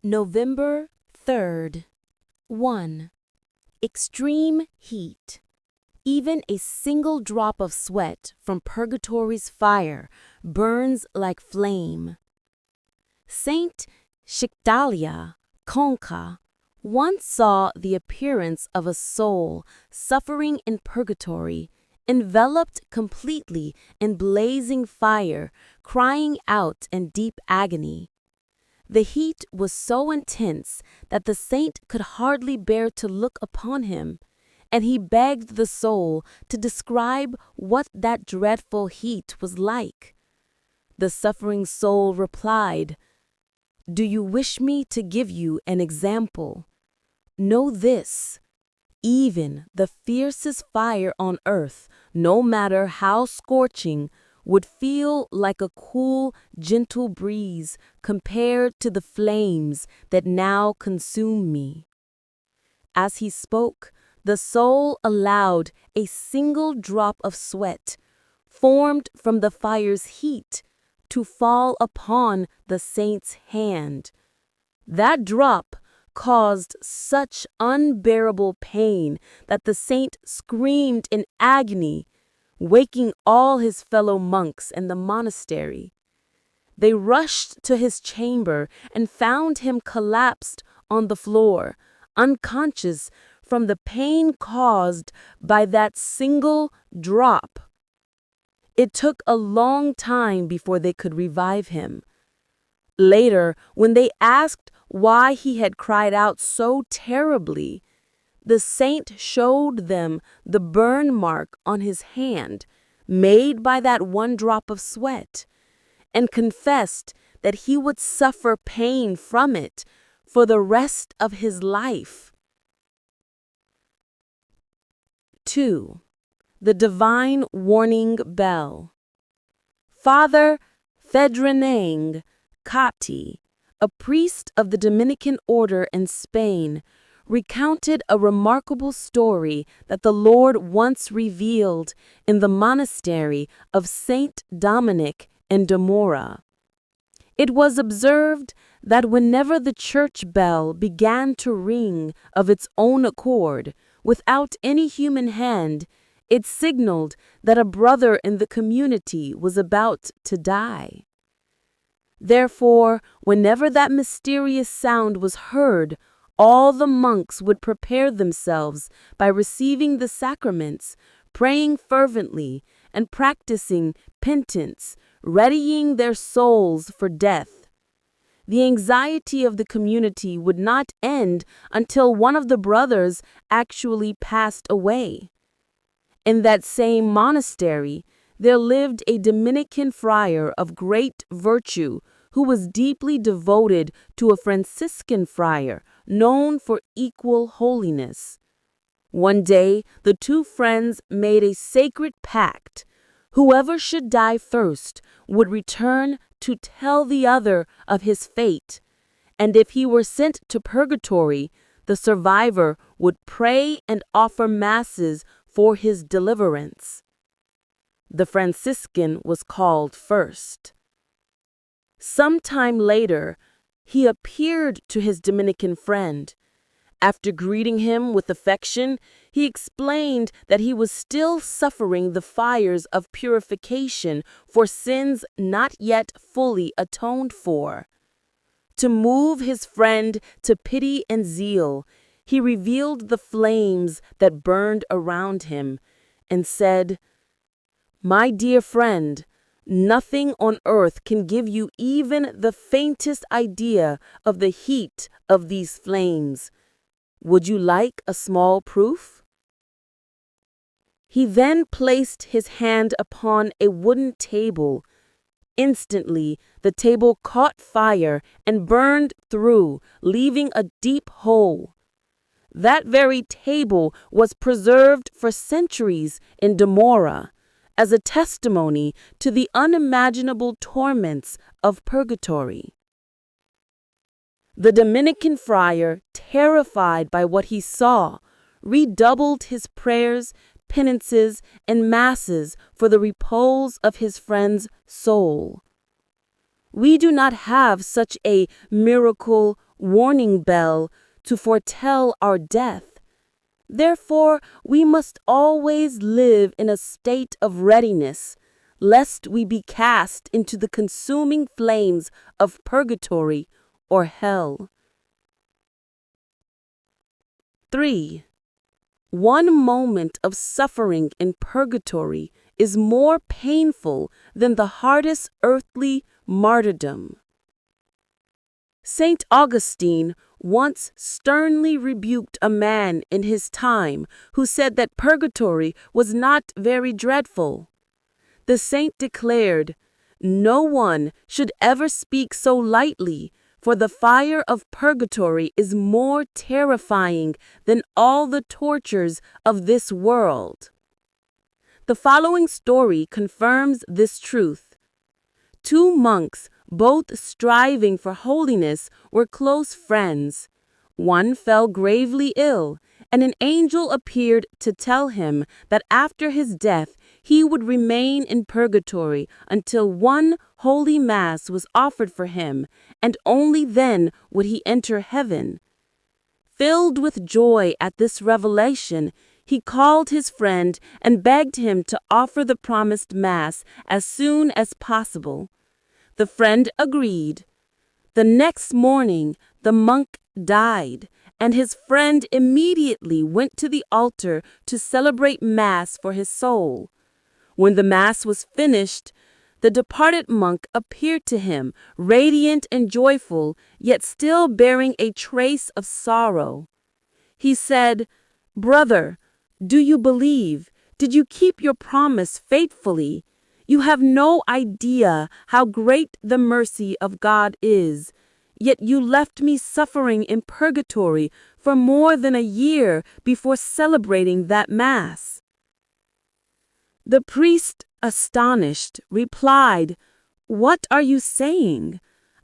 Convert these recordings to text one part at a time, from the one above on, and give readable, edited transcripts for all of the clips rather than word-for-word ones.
November 3rd. 1. Extreme heat. Even a single drop of sweat from purgatory's fire burns like flame. Saint Shikdalia Konka once saw the appearance of a soul suffering in purgatory, enveloped completely in blazing fire, crying out in deep agony. The heat was so intense that the saint could hardly bear to look upon him, and he begged the soul to describe what that dreadful heat was like. The suffering soul replied, "Do you wish me to give you an example? Know this. Even the fiercest fire on earth, no matter how scorching, would feel like a cool, gentle breeze compared to the flames that now consume me." As he spoke, the soul allowed a single drop of sweat, formed from the fire's heat, to fall upon the saint's hand. That drop caused such unbearable pain that the saint screamed in agony, waking all his fellow monks in the monastery. They rushed to his chamber and found him collapsed on the floor, unconscious from the pain caused by that single drop. It took a long time before they could revive him. Later, when they asked why he had cried out so terribly, the saint showed them the burn mark on his hand, made by that one drop of sweat, and confessed that he would suffer pain from it for the rest of his life. 2. The Divine Warning Bell. Father Fedrenang Cati, a priest of the Dominican order in Spain, recounted a remarkable story that the Lord once revealed in the monastery of Saint Dominic in Demora. It was observed that whenever the church bell began to ring of its own accord, without any human hand, it signaled that a brother in the community was about to die. Therefore, whenever that mysterious sound was heard, all the monks would prepare themselves by receiving the sacraments, praying fervently, and practicing penance, readying their souls for death. The anxiety of the community would not end until one of the brothers actually passed away. In that same monastery, there lived a Dominican friar of great virtue who was deeply devoted to a Franciscan friar known for equal holiness. One day, the two friends made a sacred pact. Whoever should die first would return to tell the other of his fate, and if he were sent to purgatory, the survivor would pray and offer masses for his deliverance. The Franciscan was called first. Some time later, he appeared to his Dominican friend. After greeting him with affection, he explained that he was still suffering the fires of purification for sins not yet fully atoned for. To move his friend to pity and zeal, he revealed the flames that burned around him and said, "My dear friend, nothing on earth can give you even the faintest idea of the heat of these flames. Would you like a small proof?" He then placed his hand upon a wooden table. Instantly, the table caught fire and burned through, leaving a deep hole. That very table was preserved for centuries in Demora as a testimony to the unimaginable torments of purgatory. The Dominican friar, terrified by what he saw, redoubled his prayers, penances, and masses for the repose of his friend's soul. We do not have such a miracle warning bell to foretell our death. Therefore, we must always live in a state of readiness, lest we be cast into the consuming flames of purgatory or hell. 3. One moment of suffering in purgatory is more painful than the hardest earthly martyrdom. St. Augustine once sternly rebuked a man in his time who said that purgatory was not very dreadful. The saint declared, "No one should ever speak so lightly, for the fire of purgatory is more terrifying than all the tortures of this world." The following story confirms this truth. Two monks, both striving for holiness, were close friends. One fell gravely ill, and an angel appeared to tell him that after his death he would remain in purgatory until one holy mass was offered for him, and only then would he enter heaven. Filled with joy at this revelation, he called his friend and begged him to offer the promised mass as soon as possible. The friend agreed. The next morning, the monk died, and his friend immediately went to the altar to celebrate Mass for his soul. When the Mass was finished, the departed monk appeared to him, radiant and joyful, yet still bearing a trace of sorrow. He said, "Brother, do you believe? Did you keep your promise faithfully? You have no idea how great the mercy of God is, yet you left me suffering in purgatory for more than a year before celebrating that Mass." The priest, astonished, replied, "What are you saying?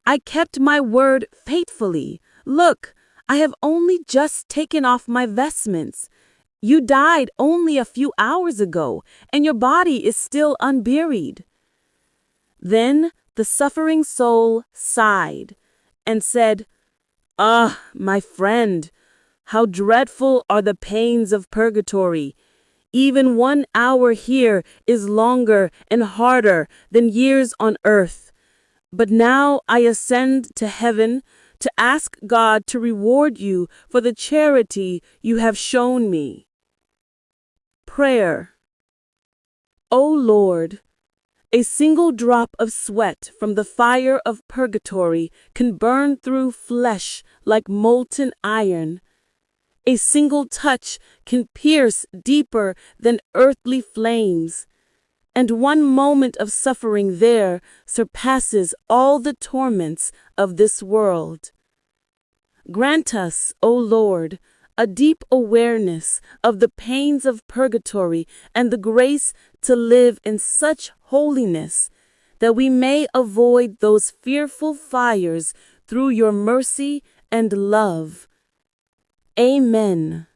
I kept my word faithfully. Look, I have only just taken off my vestments. You died only a few hours ago, and your body is still unburied." Then the suffering soul sighed and said, "Ah, my friend, how dreadful are the pains of purgatory! Even 1 hour here is longer and harder than years on earth. But now I ascend to heaven to ask God to reward you for the charity you have shown me." Prayer. O Lord, a single drop of sweat from the fire of purgatory can burn through flesh like molten iron. A single touch can pierce deeper than earthly flames, and one moment of suffering there surpasses all the torments of this world. Grant us, O Lord, a deep awareness of the pains of purgatory and the grace to live in such holiness that we may avoid those fearful fires through your mercy and love. Amen.